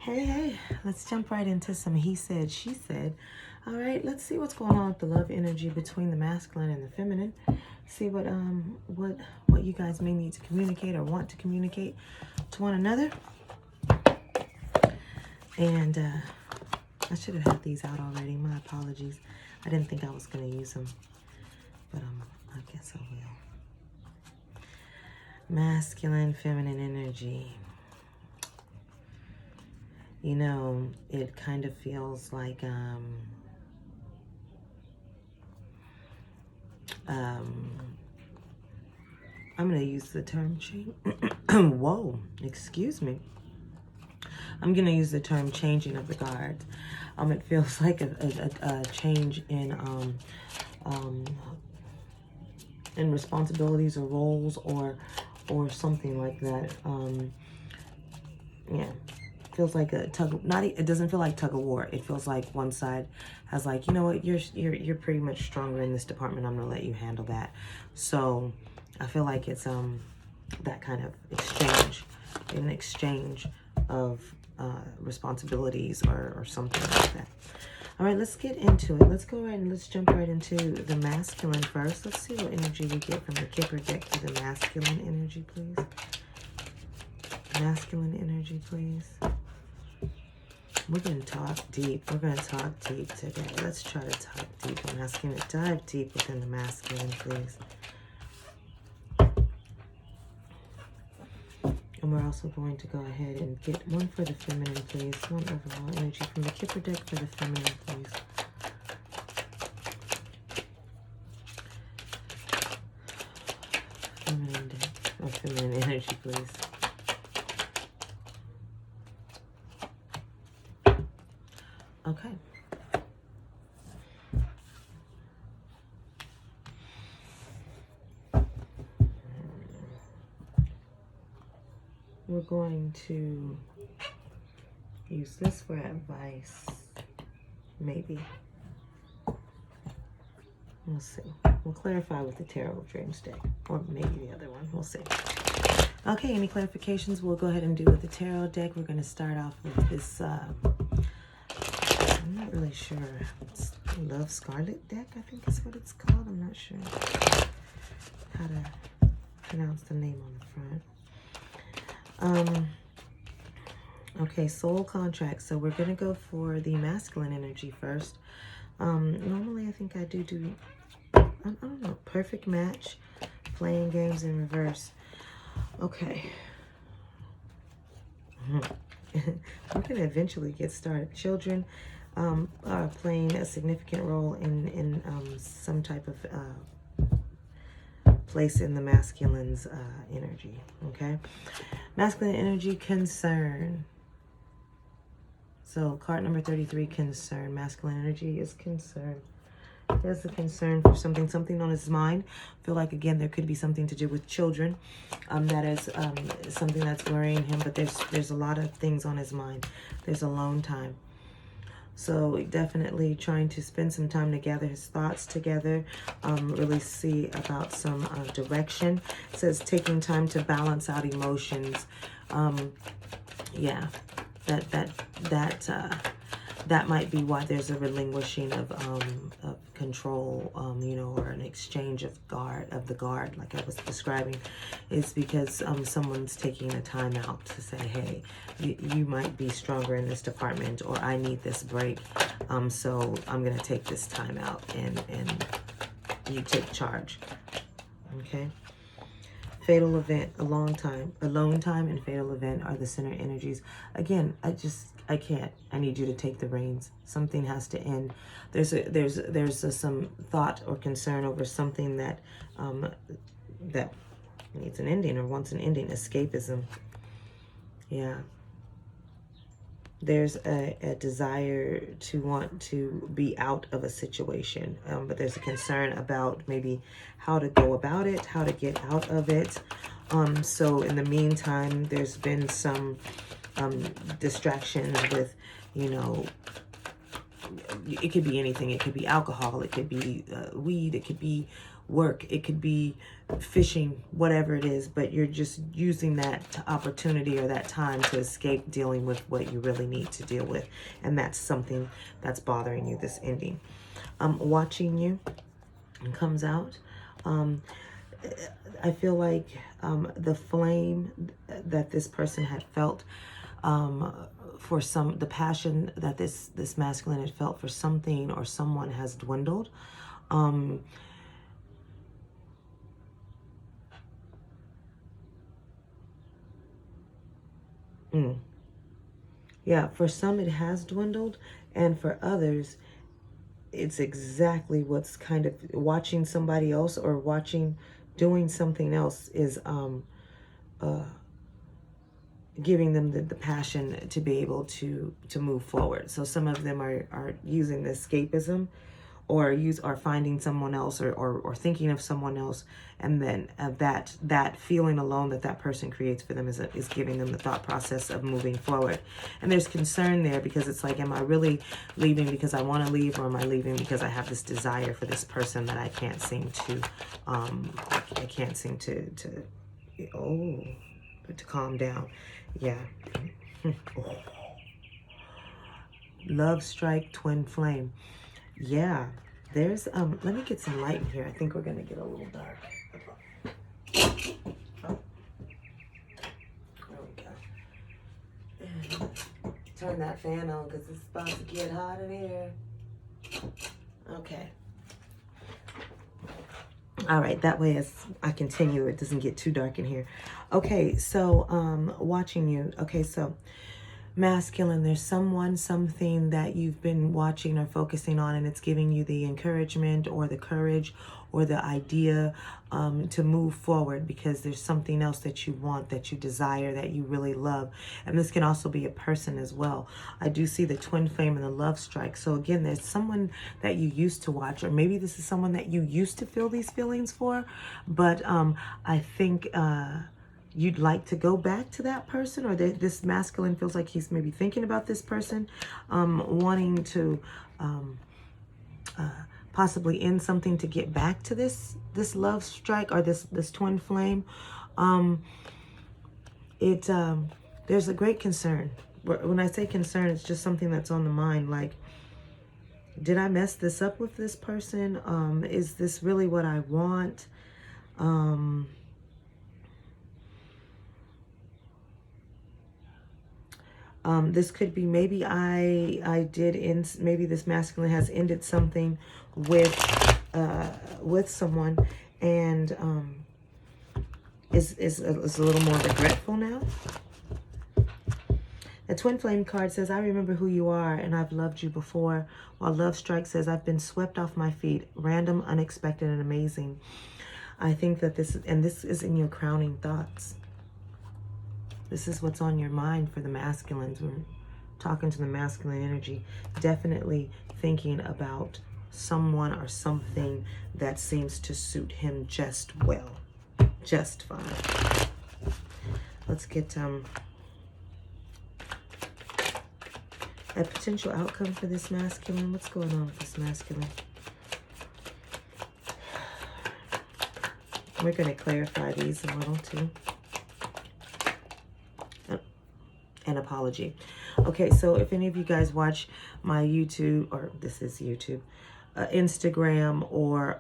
Hey, let's jump right into some he said, she said. All right, let's see what's going on with the love energy between the masculine and the feminine. See what you guys may need to communicate or want to communicate to one another. And I should have had these out already. My apologies. I didn't think I was going to use them, but I guess I will. Masculine, feminine energy. You know, it kind of feels like I'm going to use the term change. Whoa, excuse me. I'm going to use the term changing of the guard. It feels like a change in responsibilities or roles or something like that. Yeah. Feels like a it doesn't feel like tug of war. It feels like one side has like, you know what, you're pretty much stronger in this department. I'm gonna let you handle that. So I feel like it's that kind of exchange of responsibilities or something like that. All right, let's get into it. Let's go right and let's jump right into the masculine first. Let's see what energy we get from the Kipper deck for the masculine energy, please. Masculine energy, please. We're going to talk deep. We're going to talk deep today. Let's try to talk deep. I'm asking to dive deep within the masculine, please. And we're also going to go ahead and get one for the feminine, please. One overall energy from the Kipper deck for the feminine, please. Feminine deck, or feminine energy, please. Okay. We're going to use this for advice. Maybe. We'll see. We'll clarify with the Tarot Dreams deck. Or maybe the other one. We'll see. Okay, any clarifications we'll go ahead and do with the Tarot deck. We're going to start off with this... I'm not really sure. It's Love Scarlet deck, I think is what it's called. I'm not sure how to pronounce the name on the front. Okay, soul contract. So we're going to go for the masculine energy first. Normally I think I do I don't know, perfect match, playing games in reverse. Okay. We're going to eventually get started. Children are playing a significant role in some type of place in the masculine's energy, okay? Masculine energy, concern. So card number 33, concern. Masculine energy is concern. There's a concern for something on his mind. I feel like, again, there could be something to do with children. That is something that's worrying him, but there's a lot of things on his mind. There's alone time. So definitely trying to spend some time to gather his thoughts together, really see about some direction. It says taking time to balance out emotions. Yeah, that might be why there's a relinquishing of control, you know, or an exchange of the guard, like I was describing, is because someone's taking a time out to say, hey, you might be stronger in this department, or I need this break, so I'm going to take this time out and you take charge. Okay. Fatal event, alone time, and fatal event are the center energies. Again, I can't. I need you to take the reins. Something has to end. There's some thought or concern over something that that needs an ending or wants an ending. Escapism. Yeah. There's a desire to want to be out of a situation, but there's a concern about maybe how to go about it, how to get out of it. So in the meantime, there's been some distractions with, you know, it could be anything. It could be alcohol. It could be weed. It could be work, it could be fishing, whatever it is, but you're just using that opportunity or that time to escape dealing with what you really need to deal with. And that's something that's bothering you, this ending. Watching you comes out. I feel like the flame that this person had felt for the passion that this masculine had felt for something or someone has dwindled. Yeah, for some it has dwindled, and for others, it's exactly what's kind of watching somebody else or doing something else is giving them the passion to be able to move forward. So some of them are using the escapism or finding someone else or thinking of someone else, and then that feeling alone that person creates for them is giving them the thought process of moving forward. And there's concern there because it's like, am I really leaving because I want to leave, or am I leaving because I have this desire for this person that I can't seem to to calm down. Yeah. Oh. Love strike, twin flame. Yeah, there's let me get some light in here. I think we're gonna get a little dark. Oh. There we go. Turn that fan on because it's about to get hot in here. Okay. All right, that way as I continue, it doesn't get too dark in here. Okay, so watching you. Okay, so masculine, there's something that you've been watching or focusing on, and it's giving you the encouragement or the courage or the idea to move forward because there's something else that you want, that you desire, that you really love. And this can also be a person as well. I do see the twin flame and the love strike. So again, there's someone that you used to watch, or maybe this is someone that you used to feel these feelings for, but I think you'd like to go back to that person, or this masculine feels like he's maybe thinking about this person, wanting to possibly end something to get back to this love strike or this twin flame. There's a great concern. When I say concern, it's just something that's on the mind, like, did I mess this up with this person? Is this really what I want? This could be maybe maybe this masculine has ended something with someone and is a little more regretful now. The twin flame card says, I remember who you are and I've loved you before. While love strike says, I've been swept off my feet, random, unexpected, and amazing. I think that this is in your crowning thoughts. This is what's on your mind for the masculines. We're talking to the masculine energy. Definitely thinking about someone or something that seems to suit him just well. Just fine. Let's get a potential outcome for this masculine. What's going on with this masculine? We're going to clarify these a little too. An apology. Okay, so if any of you guys watch my YouTube, or this is YouTube, Instagram, or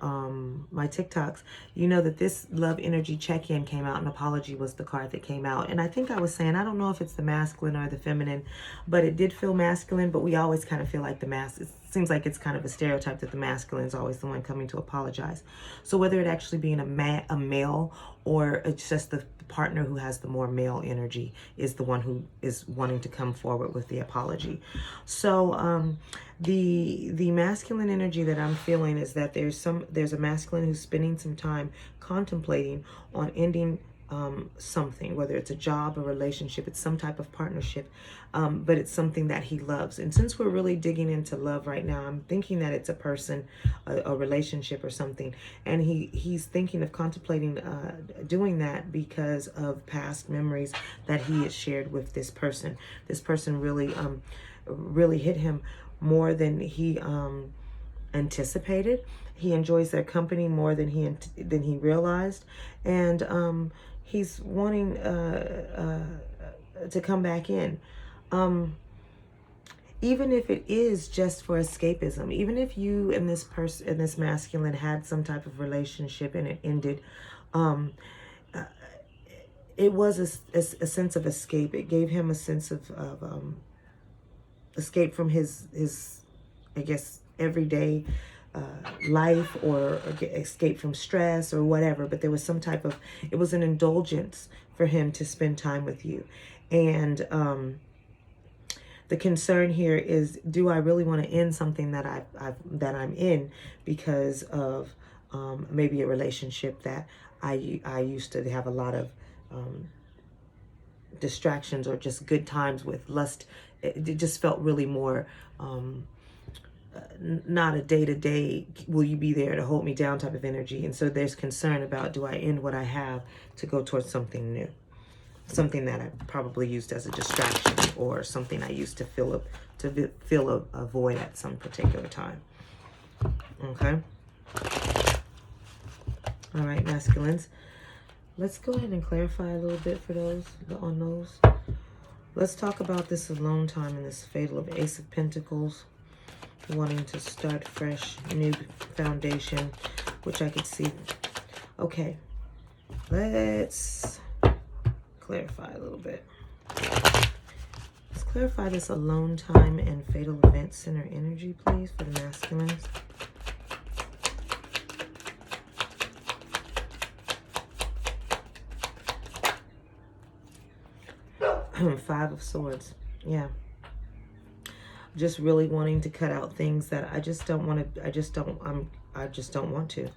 my TikToks, you know that this love energy check-in came out, and apology was the card that came out. And I think I was saying, I don't know if it's the masculine or the feminine, but it did feel masculine, but we always kind of feel like it seems like it's kind of a stereotype that the masculine is always the one coming to apologize. So whether it actually being a male, or it's just the partner who has the more male energy is the one who is wanting to come forward with the apology. So the masculine energy that I'm feeling is that there's a masculine who's spending some time contemplating on ending something, whether it's a job, a relationship, it's some type of partnership, but it's something that he loves. And since we're really digging into love right now, I'm thinking that it's a person, a relationship or something, and he's thinking of contemplating doing that because of past memories that he has shared with this person. This person really hit him more than he anticipated. He enjoys their company more than he realized, and he's wanting to come back in. Even if it is just for escapism, even if you and this person and this masculine had some type of relationship and it ended, it was a sense of escape. It gave him a sense of escape from his I guess everyday life, or escape from stress or whatever. But there was some type of, it was an indulgence for him to spend time with you. And the concern here is, do I really want to end something that I'm in because of maybe a relationship that I used to have a lot of distractions or just good times with. Lust, it just felt really more not a day-to-day, will you be there to hold me down type of energy. And so there's concern about, do I end what I have to go towards something new, something that I probably used as a distraction, or something I used to fill a void at some particular time. Okay. All right, masculines. Let's go ahead and clarify a little bit for those on those. Let's talk about this alone time and this fatal of Ace of Pentacles, wanting to start fresh, new foundation, which I could see. Okay, let's clarify a little bit. Let's clarify this alone time and fatal event center energy, please, for the masculines. Five of Swords. Yeah. Just really wanting to cut out things that I just don't want to, I just don't want to.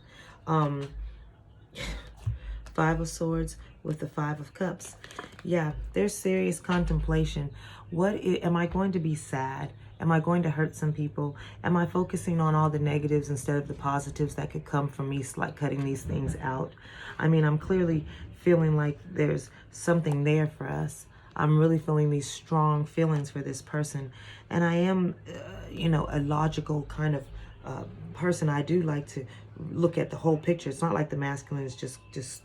Five of Swords with the Five of Cups. Yeah, there's serious contemplation. Am I going to be sad? Am I going to hurt some people? Am I focusing on all the negatives instead of the positives that could come from me, like cutting these things out? I mean, I'm clearly feeling like there's something there for us. I'm really feeling these strong feelings for this person. And I am, a logical kind of person. I do like to look at the whole picture. It's not like the masculine is just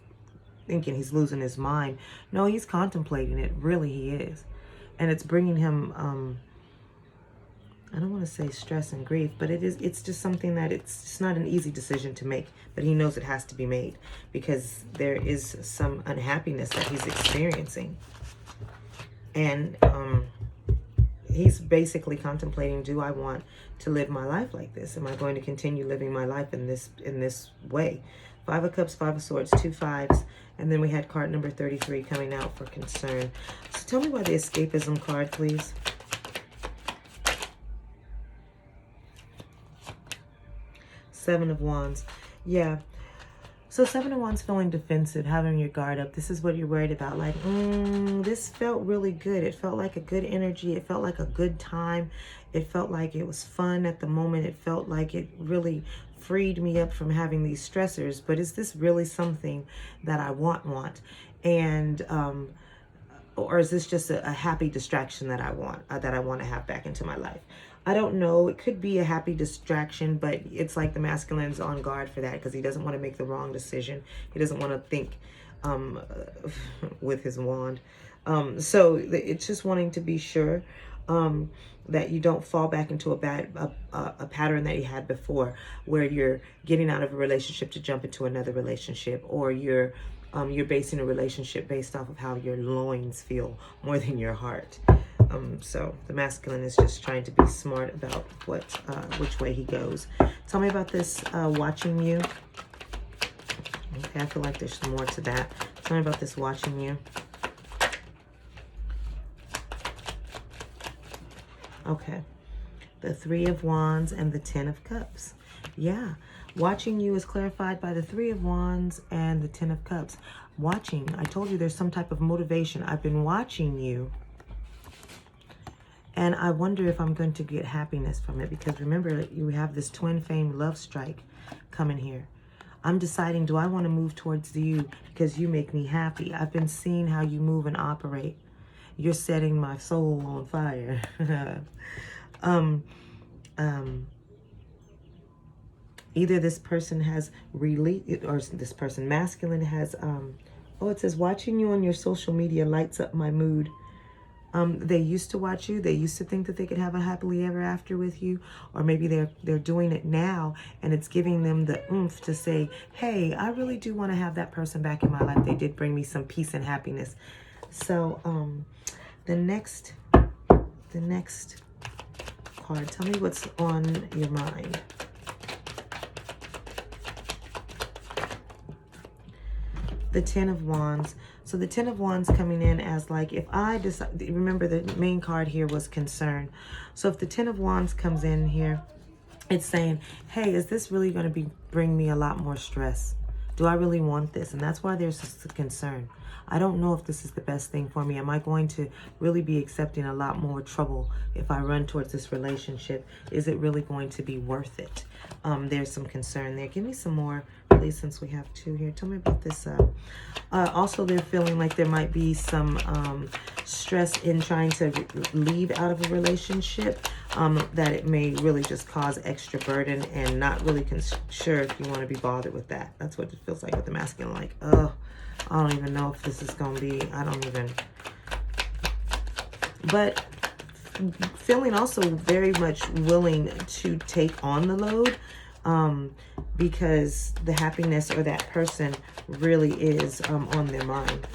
thinking he's losing his mind. No, he's contemplating it. Really, he is. And it's bringing him, I don't want to say stress and grief, but it's just something that it's not an easy decision to make. But he knows it has to be made because there is some unhappiness that he's experiencing. And he's basically contemplating, do I want to live my life like this? Am I going to continue living my life in this way? Five of Cups, Five of Swords, two fives. And then we had card number 33 coming out for concern. So tell me why the escapism card, please. Seven of Wands. Yeah. So Seven of Wands, feeling defensive, having your guard up. This is what you're worried about. Like, this felt really good. It felt like a good energy. It felt like a good time. It felt like it was fun at the moment. It felt like it really freed me up from having these stressors. But is this really something that I want? And, or is this just a happy distraction that I want to have back into my life? I don't know. It could be a happy distraction, but it's like the masculine's on guard for that because he doesn't want to make the wrong decision. He doesn't want to think with his wand. So it's just wanting to be sure that you don't fall back into a pattern that you had before, where you're getting out of a relationship to jump into another relationship, or you're basing a relationship based off of how your loins feel more than your heart. So the masculine is just trying to be smart about which way he goes. Tell me about this watching you. Okay, I feel like there's more to that. Tell me about this watching you. Okay. The Three of Wands and the Ten of Cups. Yeah. Watching you is clarified by the Three of Wands and the Ten of Cups. Watching. I told you there's some type of motivation. I've been watching you. And I wonder if I'm going to get happiness from it. Because remember, you have this twin flame love strike coming here. I'm deciding, do I want to move towards you because you make me happy? I've been seeing how you move and operate. You're setting my soul on fire. Either this person has released, or this person, masculine, has, oh, it says, watching you on your social media lights up my mood. They used to watch you. They used to think that they could have a happily ever after with you. Or maybe they're doing it now, and it's giving them the oomph to say, hey, I really do want to have that person back in my life. They did bring me some peace and happiness. So the next card, tell me what's on your mind. The Ten of Wands. So the Ten of Wands coming in as like, if I decide, remember the main card here was concern. So if the Ten of Wands comes in here, it's saying, hey, is this really going to bring me a lot more stress? Do I really want this? And that's why there's just a concern. I don't know if this is the best thing for me. Am I going to really be accepting a lot more trouble if I run towards this relationship? Is it really going to be worth it? There's some concern there. Give me some more, please, since we have two here. Tell me about this. Also, they're feeling like there might be some stress in trying to leave out of a relationship, that it may really just cause extra burden, and not really sure if you want to be bothered with that. That's what it feels like with the masculine. Like, oh, I don't even know if this is going to be, I don't even. But feeling also very much willing to take on the load, because the happiness or that person really is on their mind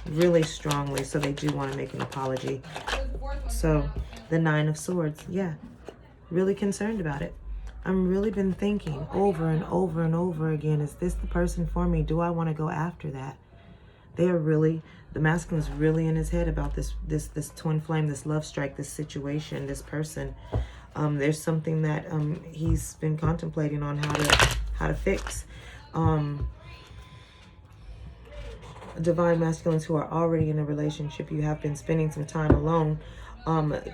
really strongly. So they do want to make an apology. So the Nine of Swords, yeah, really concerned about it. I'm really been thinking over and over and over again, is this the person for me? Do I want to go after that? They are really, the masculine is really in his head about this twin flame, this love strike, this situation, this person. There's something that he's been contemplating on how to fix. Divine masculines who are already in a relationship, you have been spending some time alone,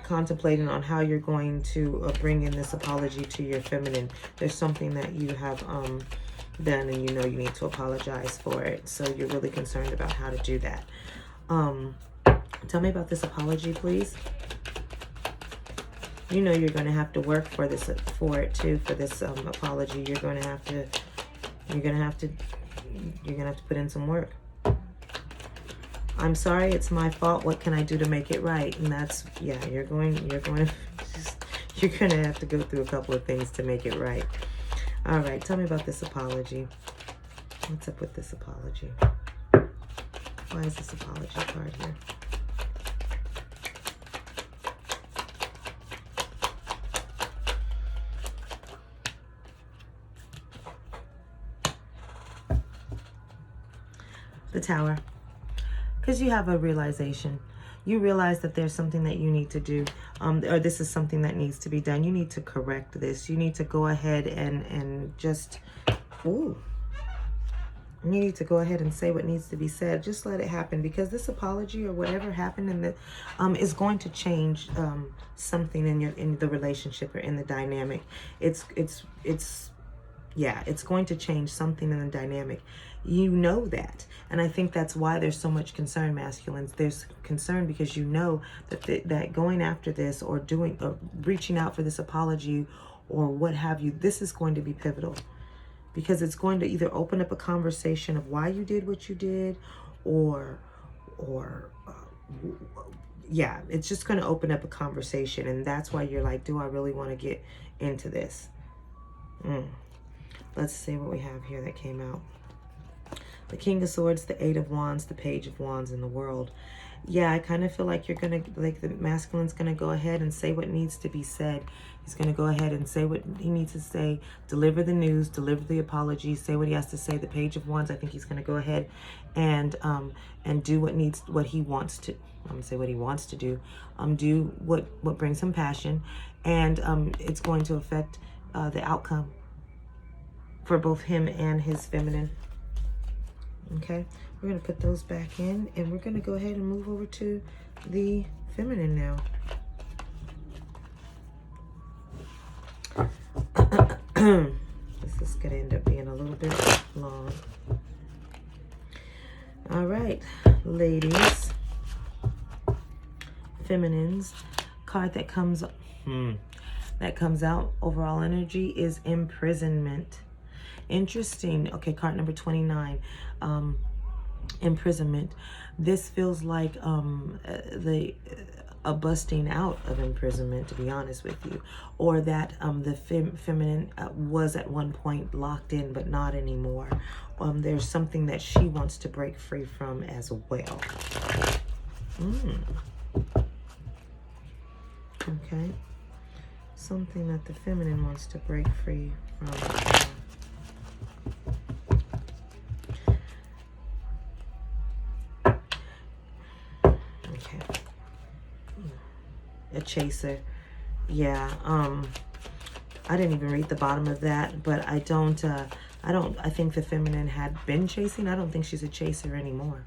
contemplating on how you're going to bring in this apology to your feminine. There's something that you have done, and you know you need to apologize for it. So you're really concerned about how to do that. Tell me about this apology, please. You know you're going to have to work for this, for it too, for this apology. You're going to have to put in some work. I'm sorry, it's my fault. What can I do to make it right? And that's, yeah, you're going to have to go through a couple of things to make it right. All right, tell me about this apology. What's up with this apology? Why is this apology card here? The Tower. Because you have a realization. You realize that there's something that you need to do, or this is something that needs to be done. You need to correct this. You need to go ahead and just, you need to go ahead and say what needs to be said. Just let it happen, because this apology or whatever happened in the is going to change something in the relationship or in the dynamic. It's going to change something in the dynamic. You know that. And I think that's why there's so much concern, masculines. There's concern because you know that that going after this or reaching out for this apology or what have you, this is going to be pivotal. Because it's going to either open up a conversation of why you did what you did, or it's just going to open up a conversation. And that's why you're like, do I really want to get into this? Let's see what we have here that came out. The King of Swords, the Eight of Wands, the Page of Wands in the World. Yeah, I kind of feel like you're going to, like the masculine's going to go ahead and say what needs to be said. He's going to go ahead and say what he needs to say, deliver the news, deliver the apology, say what he has to say. The Page of Wands, I think he's going to go ahead and do what he wants to. I'm going to say what he wants to do. Do what brings him passion, and it's going to affect the outcome for both him and his feminine. Okay, we're going to put those back in, and we're going to go ahead and move over to the feminine now. This is going to end up being a little bit long. All right, ladies, feminines, card that comes out, overall energy is imprisonment. Interesting. Okay, card number 29. Imprisonment. This feels like a busting out of imprisonment, to be honest with you, or that the feminine was at one point locked in but not anymore. There's something that she wants to break free from as well. Okay, something that the feminine wants to break free from. A chaser. Yeah. I didn't even read the bottom of that, but I think the feminine had been chasing. I don't think she's a chaser anymore.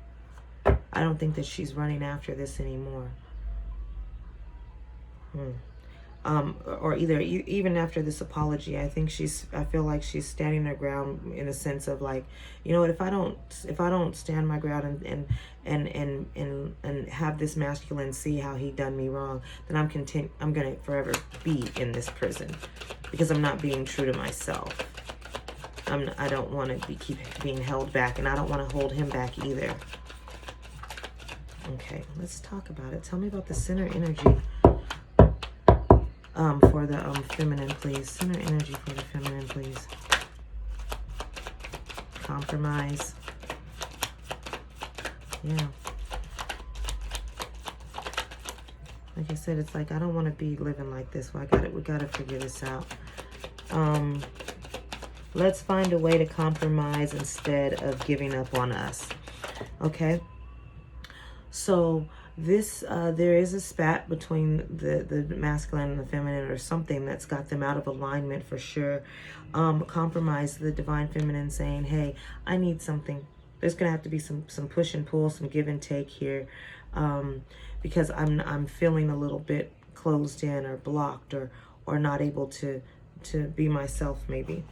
I don't think that she's running after this anymore. Or even after this apology, I feel like she's standing her ground in a sense of like, you know what, if I don't stand my ground and have this masculine see how he done me wrong, then I'm gonna forever be in this prison because I'm not being true to myself. I don't want to keep being held back, and I don't want to hold him back either. Okay, let's talk about it. Tell me about the center energy. For the feminine, please. Center energy for the feminine, please. Compromise. Yeah. Like I said, it's like I don't want to be living like this. We gotta figure this out. Let's find a way to compromise instead of giving up on us. Okay. So this there is a spat between the masculine and the feminine, or something that's got them out of alignment for sure. Compromise, the divine feminine saying, hey, I need something. There's gonna have to be some push and pull, some give and take here, because I'm feeling a little bit closed in or blocked or not able to be myself. Maybe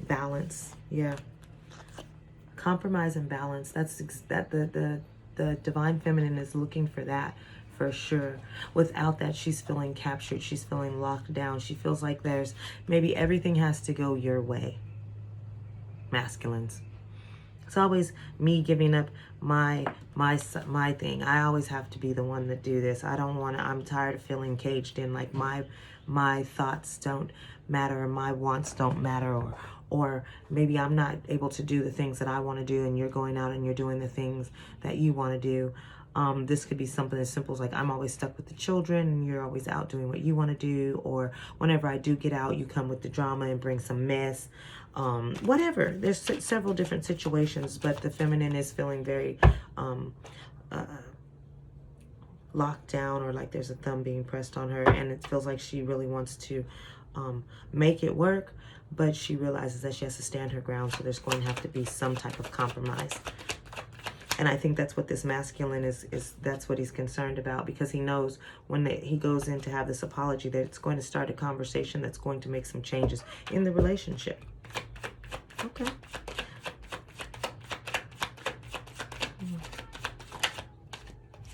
balance. Yeah, compromise and balance. That's the divine feminine is looking for that for sure. Without that, she's feeling captured. She's feeling locked down. She feels like there's maybe everything has to go your way. Masculines. It's always me giving up my thing. I always have to be the one that do this. I don't want to. I'm tired of feeling caged in, like my thoughts don't matter, or my wants don't matter, or maybe I'm not able to do the things that I want to do, and you're going out and you're doing the things that you want to do. This could be something as simple as like, I'm always stuck with the children and you're always out doing what you want to do, or whenever I do get out, you come with the drama and bring some mess. Whatever. There's several different situations, but the feminine is feeling very locked down, or like there's a thumb being pressed on her, and it feels like she really wants to make it work, but she realizes that she has to stand her ground, so there's going to have to be some type of compromise. And I think that's what this masculine is that's what he's concerned about, because he knows when he goes in to have this apology that it's going to start a conversation that's going to make some changes in the relationship. Okay.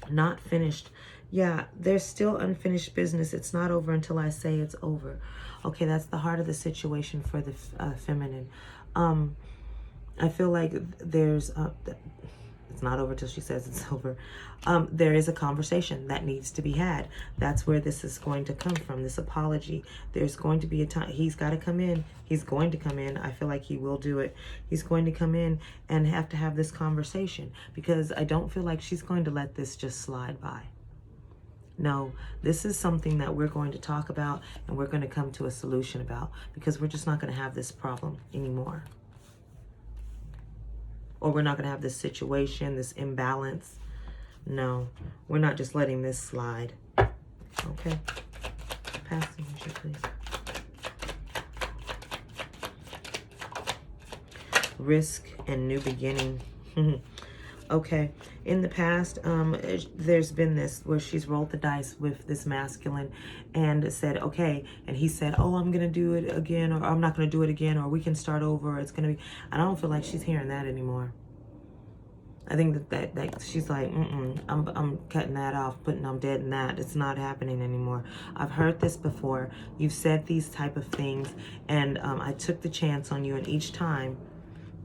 Not finished. Yeah, there's still unfinished business. It's not over until I say it's over. Okay, that's the heart of the situation for the feminine. I feel like there's it's not over till she says it's over. There is a conversation that needs to be had. That's where this is going to come from, this apology. There's going to be a time. He's got to come in. He's going to come in. I feel like he will do it. He's going to come in and have to have this conversation, because I don't feel like she's going to let this just slide by. No, this is something that we're going to talk about and we're going to come to a solution about, because we're just not going to have this problem anymore. Or we're not going to have this situation, this imbalance. No, we're not just letting this slide. Okay. Pass the energy, please. Risk and new beginning. Okay. In the past, there's been this where she's rolled the dice with this masculine and said, okay. And he said, oh, I'm going to do it again, or I'm not going to do it again, or we can start over. It's going to be, I don't feel like she's hearing that anymore. I think that she's like, I'm cutting that off, I'm dead in that. It's not happening anymore. I've heard this before. You've said these type of things, and I took the chance on you, and each time,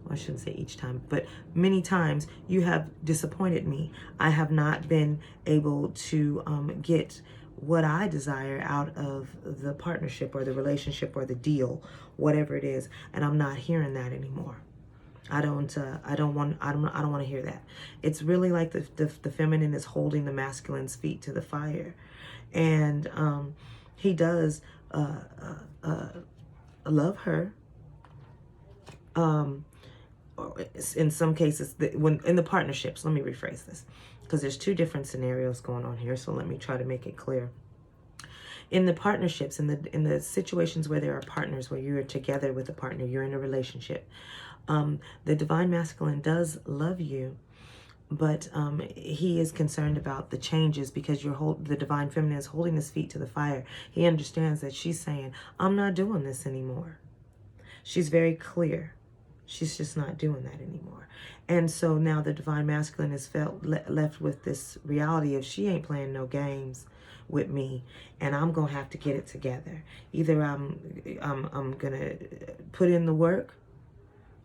well, I shouldn't say each time, but many times you have disappointed me. I have not been able to get what I desire out of the partnership or the relationship or the deal, whatever it is, and I'm not hearing that anymore. I don't want to hear that. It's really like the feminine is holding the masculine's feet to the fire, and he does love her. In some cases, when in the partnerships, let me rephrase this, because there's two different scenarios going on here. So let me try to make it clear. In the partnerships, in the situations where there are partners, where you're together with a partner, you're in a relationship. The divine masculine does love you, but he is concerned about the changes because the divine feminine is holding his feet to the fire. He understands that she's saying, I'm not doing this anymore. She's very clear. She's just not doing that anymore. And so now the divine masculine is left with this reality of she ain't playing no games with me, and I'm gonna have to get it together. Either I'm gonna put in the work,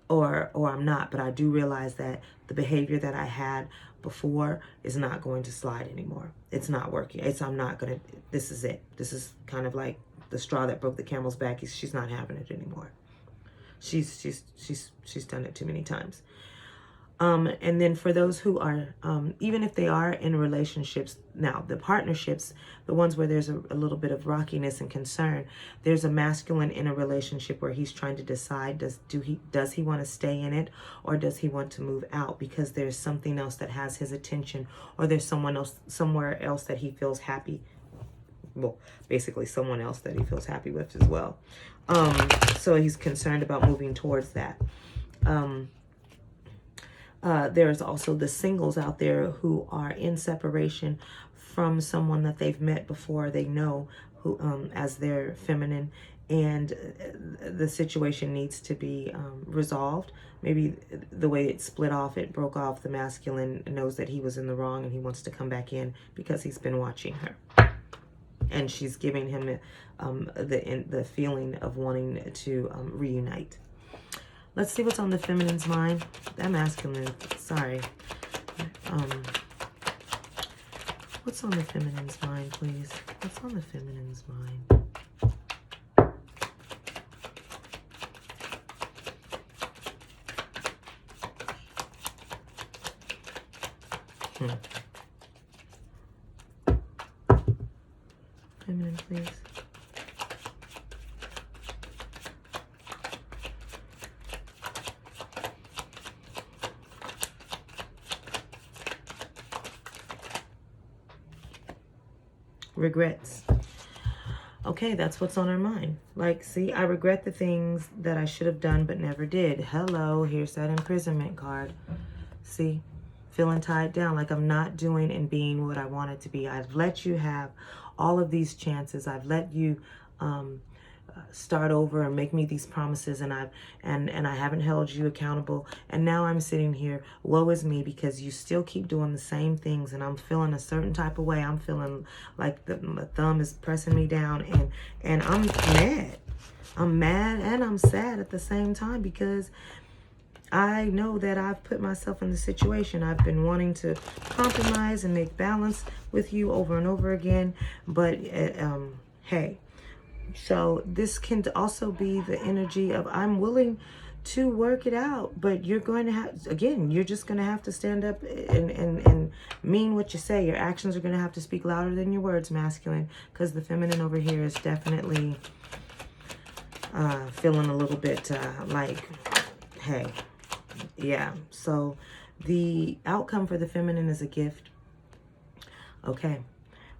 or I'm not. But I do realize that the behavior that I had before is not going to slide anymore. It's not working. This is it. This is kind of like the straw that broke the camel's back. She's not having it anymore. She's done it too many times. And then for those who are, even if they are in relationships, now the partnerships, the ones where there's a little bit of rockiness and concern, there's a masculine in a relationship where he's trying to decide, does he want to stay in it, or does he want to move out because there's something else that has his attention, or there's somewhere else that he feels happy. Well, basically someone else that he feels happy with as well. So he's concerned about moving towards that. There's also the singles out there who are in separation from someone that they've met before, they know who as their feminine, and the situation needs to be resolved. Maybe the way it split off, it broke off, the masculine knows that he was in the wrong and he wants to come back in because he's been watching her. And she's giving him the feeling of wanting to reunite. Let's see what's on the feminine's mind. That masculine, sorry. What's on the feminine's mind, please? What's on the feminine's mind? Feminine, please. Regrets. Okay, that's what's on our mind. Like, see, I regret the things that I should have done but never did. Hello, here's that imprisonment card. See, feeling tied down, like I'm not doing and being what I wanted to be. I've let you have all of these chances. I've let you start over and make me these promises, and I haven't held you accountable. And now I'm sitting here, woe is me, because you still keep doing the same things, and I'm feeling a certain type of way. I'm feeling like my thumb is pressing me down, and I'm mad. I'm mad and I'm sad at the same time, because I know that I've put myself in the situation. I've been wanting to compromise and make balance with you over and over again, but hey. So this can also be the energy of, I'm willing to work it out, but you're going to have, again, you're just going to have to stand up and mean what you say. Your actions are going to have to speak louder than your words, masculine, because the feminine over here is definitely feeling a little bit like, hey, yeah. So the outcome for the feminine is a gift. Okay.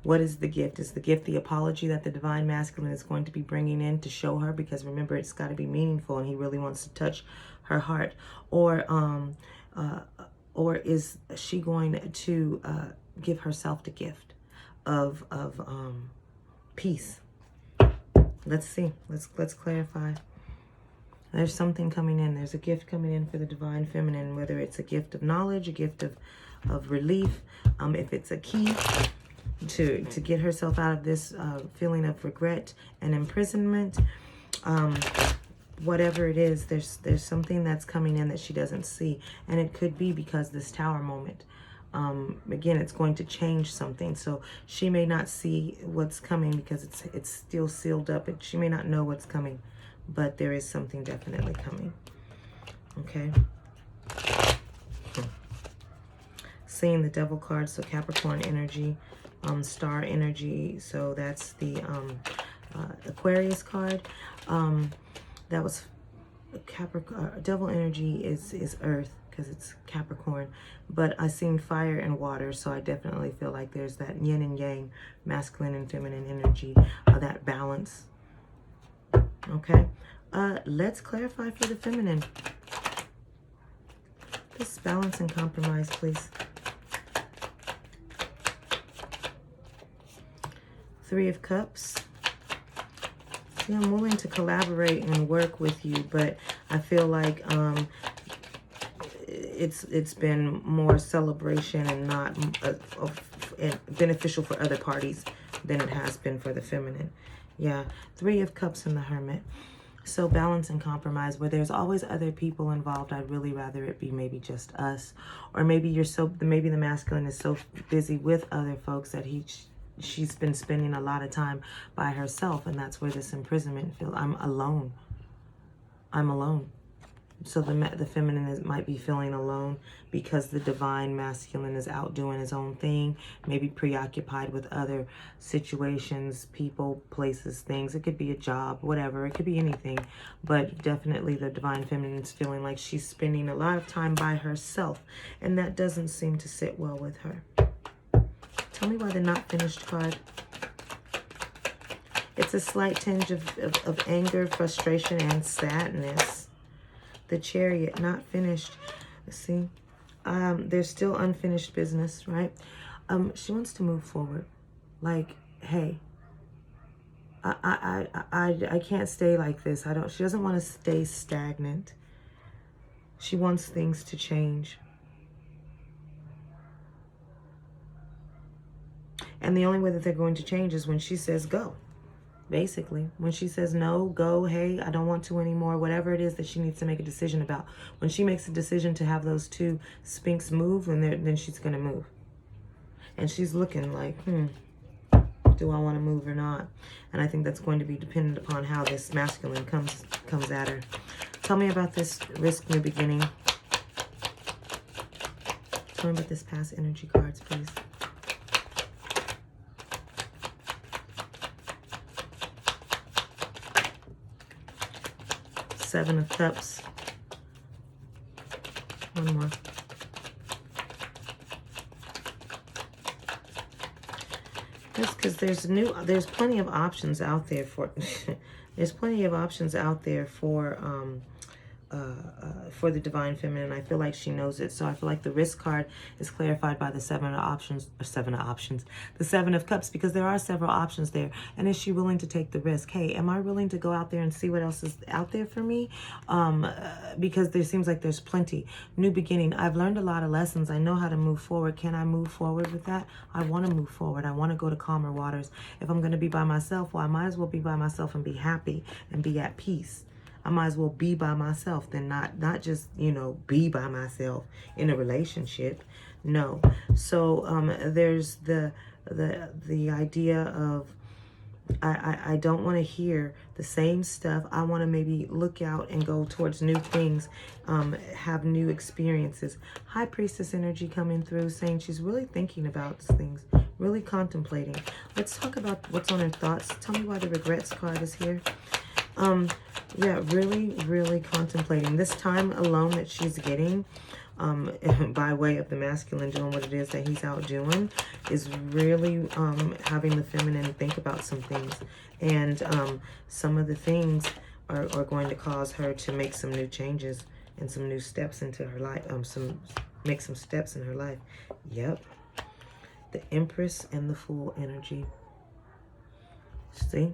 What is the gift? Is the gift the apology that the divine masculine is going to be bringing in to show her? Because remember, it's got to be meaningful, and he really wants to touch her heart. Or is she going to give herself the gift of peace? Let's see. Let's clarify. There's something coming in. There's a gift coming in for the divine feminine, whether it's a gift of knowledge, a gift of relief, if it's a key to get herself out of this feeling of regret and imprisonment. Whatever it is, there's something that's coming in that she doesn't see, and it could be because this Tower moment. Again, it's going to change something, so she may not see what's coming because it's still sealed up. She may not know what's coming, but there is something definitely coming. Okay. Seeing the Devil card, so Capricorn energy, star energy, so that's the Aquarius card. That was Capricorn. Devil energy is earth because it's Capricorn, but I seen fire and water, so I definitely feel like there's that yin and yang, masculine and feminine energy, that balance. Okay, let's clarify for the feminine. This balance and compromise, please. Three of Cups. See, I'm willing to collaborate and work with you, but I feel like it's been more celebration and not beneficial for other parties than it has been for the feminine. Yeah, Three of Cups and the Hermit. So balance and compromise, where there's always other people involved. I'd really rather it be maybe just us, or maybe maybe the masculine is so busy with other folks that she's been spending a lot of time by herself, and that's where this imprisonment feels. I'm alone. So the feminine might be feeling alone because the divine masculine is out doing his own thing, maybe preoccupied with other situations, people, places, things. It could be a job, whatever. It could be anything. But definitely the divine feminine is feeling like she's spending a lot of time by herself, and that doesn't seem to sit well with her. Tell me why the not finished card. It's a slight tinge of anger, frustration, and sadness. The Chariot, not finished. See, there's still unfinished business, right? She wants to move forward. Like, hey, I can't stay like this. She doesn't want to stay stagnant. She wants things to change. And the only way that they're going to change is when she says go. Basically, when she says no, go, hey, I don't want to anymore, whatever it is that she needs to make a decision about. When she makes a decision to have those two spinks move, then she's going to move. And she's looking like, do I want to move or not? And I think that's going to be dependent upon how this masculine comes at her. Tell me about this risk, new beginning. Tell me about this past energy cards, please. Seven of Cups. One more. That's because there's plenty of options out there for there's plenty of options out there for the divine feminine. I feel like she knows it. So I feel like the risk card is clarified by the the Seven of Cups, because there are several options there. And is she willing to take the risk? Hey, am I willing to go out there and see what else is out there for me? Because there seems like there's plenty. New beginning. I've learned a lot of lessons. I know how to move forward. Can I move forward with that? I want to move forward. I want to go to calmer waters. If I'm going to be by myself, well, I might as well be by myself and be happy and be at peace. I might as well be by myself than not just, be by myself in a relationship. No. So there's the idea of I don't want to hear the same stuff. I want to maybe look out and go towards new things, have new experiences. High Priestess energy coming through, saying she's really thinking about things, really contemplating. Let's talk about what's on her thoughts. Tell me why the Regrets card is here. Yeah, really contemplating. This time alone that she's getting, by way of the masculine doing what it is that he's out doing, is really having the feminine think about some things. And some of the things are going to cause her to make some new changes and some new steps into her life. Make some steps in her life. Yep. The Empress and the Fool energy. See?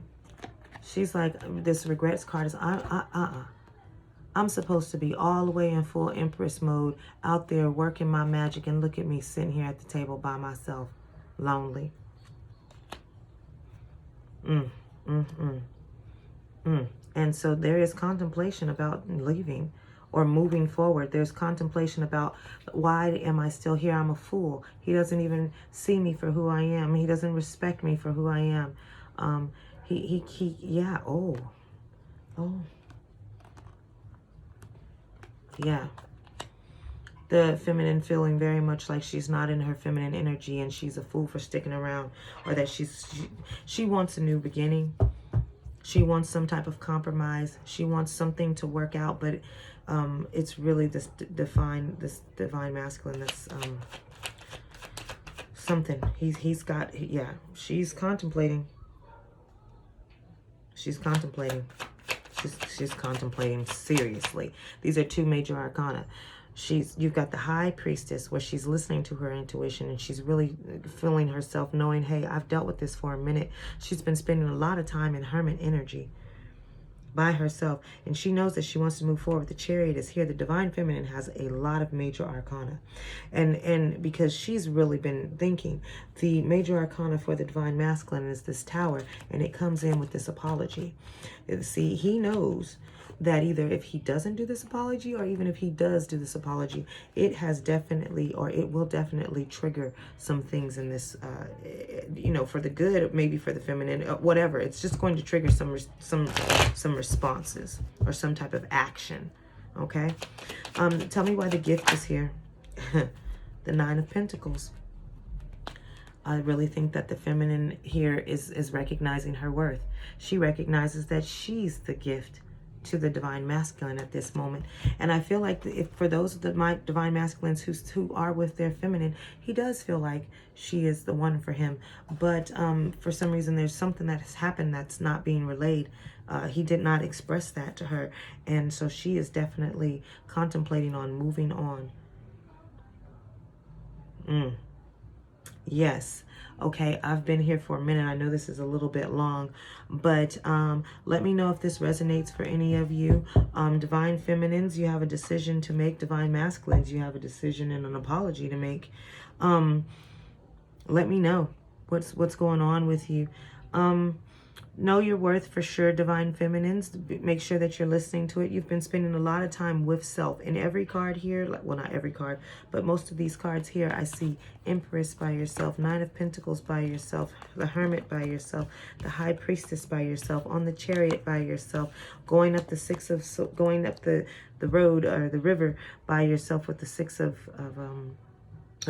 She's like, this Regrets card is, I'm supposed to be all the way in full Empress mode, out there working my magic, and look at me sitting here at the table by myself, lonely. And so there is contemplation about leaving or moving forward. There's contemplation about, why am I still here? I'm a fool. He doesn't even see me for who I am. He doesn't respect me for who I am. Yeah. Oh. Yeah. The feminine feeling very much like she's not in her feminine energy and she's a fool for sticking around, or that she wants a new beginning. She wants some type of compromise. She wants something to work out, but it's really this divine masculine that's something. He's got, yeah, she's contemplating. She's contemplating. She's contemplating seriously. These are two major arcana. You've got the High Priestess, where she's listening to her intuition and she's really feeling herself, knowing, hey, I've dealt with this for a minute. She's been spending a lot of time in hermit energy by herself, and she knows that she wants to move forward. The Chariot is here. The Divine Feminine has a lot of major arcana, and because she's really been thinking, the major arcana for the Divine Masculine is this Tower, and it comes in with this apology. See, he knows that either if he doesn't do this apology, or even if he does do this apology, it has definitely, or it will definitely trigger some things in this, you know, for the good, maybe for the feminine, whatever. It's just going to trigger some responses or some type of action. Okay. Tell me why the gift is here. The Nine of Pentacles. I really think that the feminine here is recognizing her worth. She recognizes that she's the gift to the Divine Masculine at this moment. And I feel like if for those of the Divine Masculines who are with their feminine, he does feel like she is the one for him. But for some reason, there's something that has happened that's not being relayed. He did not express that to her. And so she is definitely contemplating on moving on. Yes. Okay, I've been here for a minute. I know this is a little bit long, but let me know if this resonates for any of you. Divine Feminines, you have a decision to make. Divine Masculines, you have a decision and an apology to make. Let me know what's going on with you. Know your worth for sure, Divine Feminines. Make sure that you're listening to it. You've been spending a lot of time with self. In every card here, well, not every card, but most of these cards here, I see Empress by yourself, Nine of Pentacles by yourself, the Hermit by yourself, the High Priestess by yourself, on the Chariot by yourself, going up the going up the road or the river by yourself with the Six of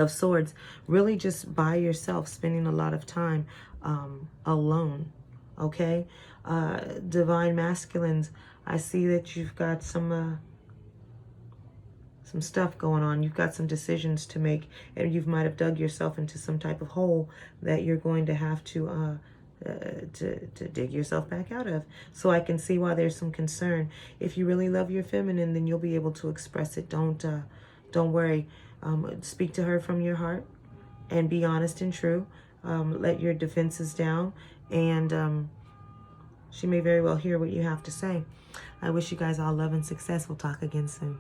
Swords. Really just by yourself, spending a lot of time alone. Okay, Divine Masculines, I see that you've got some stuff going on. You've got some decisions to make, and you might have dug yourself into some type of hole that you're going to have to dig yourself back out of. So I can see why there's some concern. If you really love your feminine, then you'll be able to express it. Don't worry. Speak to her from your heart and be honest and true. Let your defenses down, and she may very well hear what you have to say. I wish you guys all love and success. We'll talk again soon.